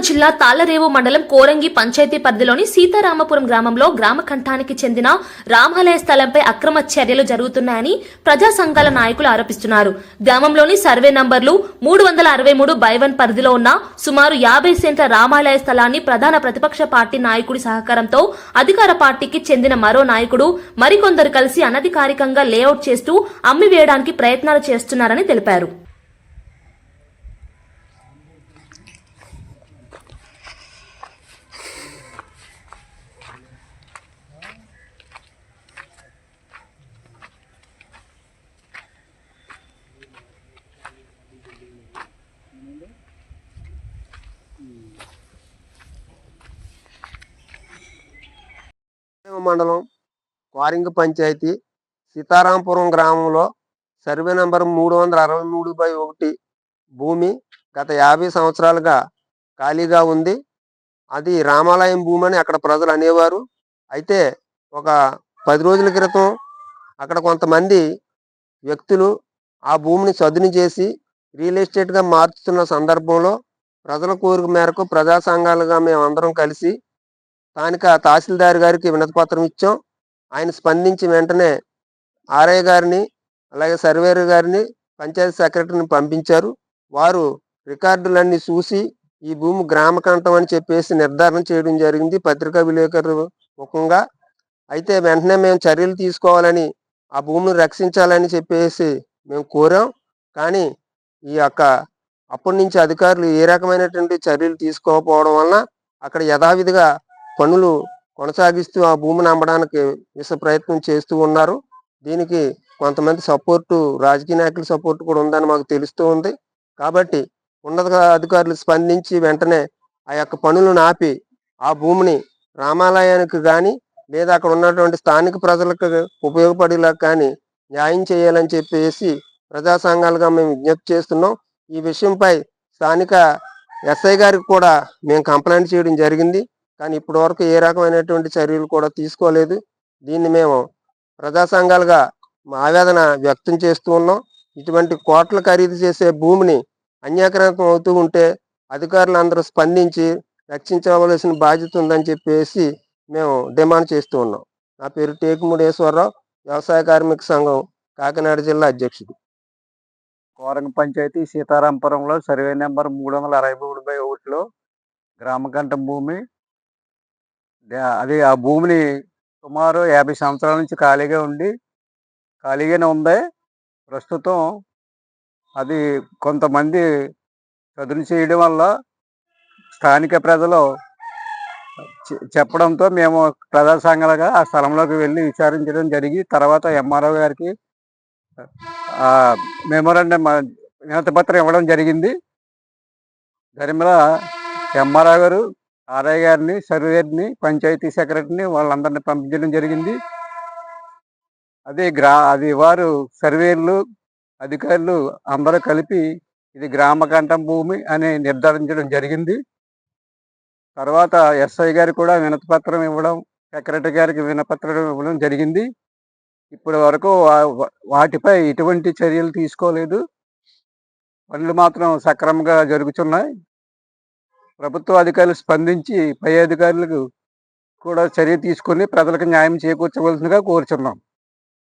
జిల్లా తాళ్లరేవు మండలం కోరంగి పంచాయతీ పరిధిలోని సీతారామపురం గ్రామంలో గ్రామ కంఠానికి చెందిన రామాలయ స్థలంపై అక్రమ చర్యలు జరుగుతున్నాయని ప్రజా సంఘాల నాయకులు ఆరోపిస్తున్నారు. గ్రామంలోని సర్వే నంబర్లు 363/1 పరిధిలో ఉన్న సుమారు 50 సెంట్ల రామాలయ స్థలాన్ని ప్రధాన ప్రతిపక్ష పార్టీ నాయకుడి సహకారంతో అధికార పార్టీకి చెందిన మరో నాయకుడు మరికొందరు కలిసి అనధికారికంగా లేఅవుట్ చేస్తూ అమ్మివేయడానికి ప్రయత్నాలు చేస్తున్నారని తెలిపారు. మండలం కోరంగి పంచాయతీ సీతారాంపురం గ్రామంలో సర్వే నంబర్ 363/1 భూమి గత 50 సంవత్సరాలుగా ఖాళీగా ఉంది. అది రామాలయం భూమి అని అక్కడ ప్రజలు అనేవారు. అయితే ఒక 10 రోజుల క్రితం అక్కడ కొంతమంది వ్యక్తులు ఆ భూమిని చదును చేసి రియల్ ఎస్టేట్గా మార్చుతున్న సందర్భంలో ప్రజల కోరిక మేరకు ప్రజా సంఘాలుగా మేమందరం కలిసి స్థానిక తహసీల్దార్ గారికి వినతిపత్రం ఇచ్చాం. ఆయన స్పందించి వెంటనే ఆర్ఐ గారిని అలాగే సర్వేయర్ గారిని పంచాయతీ సెక్రటరీని పంపించారు. వారు రికార్డులన్నీ చూసి ఈ భూమి గ్రామ కంఠం అని చెప్పేసి నిర్ధారణ చేయడం జరిగింది పత్రికా విలేకరు ముఖంగా. అయితే వెంటనే మేము చర్యలు తీసుకోవాలని ఆ భూమిని రక్షించాలని చెప్పేసి మేము కోరాం. కానీ అప్పటి నుంచి అధికారులు ఏ రకమైనటువంటి చర్యలు తీసుకోకపోవడం వలన అక్కడ యథావిధిగా పనులు కొనసాగిస్తూ ఆ భూమిని అమ్మడానికి విష ప్రయత్నం చేస్తూ ఉన్నారు. దీనికి కొంతమంది సపోర్టు, రాజకీయ నాయకుల సపోర్టు కూడా ఉందని మాకు తెలుస్తూ ఉంది. కాబట్టి ఉన్నత అధికారులు స్పందించి వెంటనే ఆ పనులను ఆపి ఆ భూమిని రామాలయానికి కానీ లేదా అక్కడ ఉన్నటువంటి స్థానిక ప్రజలకు ఉపయోగపడేలా కానీ న్యాయం చేయాలని చెప్పేసి ప్రజా సంఘాలుగా మేము విజ్ఞప్తి చేస్తున్నాం. ఈ విషయంపై స్థానిక ఎస్ఐ గారికి కూడా మేము కంప్లైంట్ చేయడం జరిగింది. కానీ ఇప్పటి వరకు ఏ రకమైనటువంటి చర్యలు కూడా తీసుకోలేదు. దీన్ని మేము ప్రజా సంఘాలుగా మా ఆవేదన వ్యక్తం చేస్తూ ఉన్నాం. ఇటువంటి కోట్ల ఖరీదు చేసే భూమిని అన్యాక్రాంతం అవుతూ ఉంటే అధికారులు అందరూ స్పందించి రక్షించవలసిన బాధ్యత ఉందని చెప్పేసి మేము డిమాండ్ చేస్తూ ఉన్నాం. నా పేరు టేకుముడేశ్వరరావు, వ్యవసాయ కార్మిక సంఘం కాకినాడ జిల్లా అధ్యక్షుడు. కోరంగి పంచాయతీ సీతారాంపురంలో సర్వే నెంబర్ 363/1లో గ్రామకంఠం భూమి. అది ఆ భూమిని సుమారు 50 సంవత్సరాల నుంచి ఖాళీగానే ఉంది. ప్రస్తుతం అది కొంతమంది చదును చేయడం వల్ల స్థానిక ప్రజలు చెప్పడంతో మేము ప్రజా సంఘాలుగా ఆ స్థలంలోకి వెళ్ళి విచారించడం జరిగి తర్వాత ఎంఆర్ఓ గారికి మెమోరాండం వినతిపత్రం ఇవ్వడం జరిగింది. దరిమిల ఎంఆర్ఓ గారు, ఆర్ఐ గారిని, సర్వేయర్ని, పంచాయతీ సెక్రటరీని వాళ్ళందరినీ పంపించడం జరిగింది. అది వారు సర్వేయర్లు, అధికారులు అందరూ కలిపి ఇది గ్రామకంఠం భూమి అని నిర్ధారించడం జరిగింది. తర్వాత ఎస్ఐ గారు కూడా వినతిపత్రం ఇవ్వడం, సెక్రటరీ గారికి వినతిపత్రం ఇవ్వడం జరిగింది. ఇప్పటి వరకు వాటిపై ఎటువంటి చర్యలు తీసుకోలేదు. పనులు మాత్రం సక్రమంగా జరుగుతున్నాయి. ప్రభుత్వ అధికారులు స్పందించి పై అధికారులకు కూడా చర్య తీసుకొని ప్రజలకు న్యాయం చేకూర్చవలసిందిగా కోరుచున్నాం.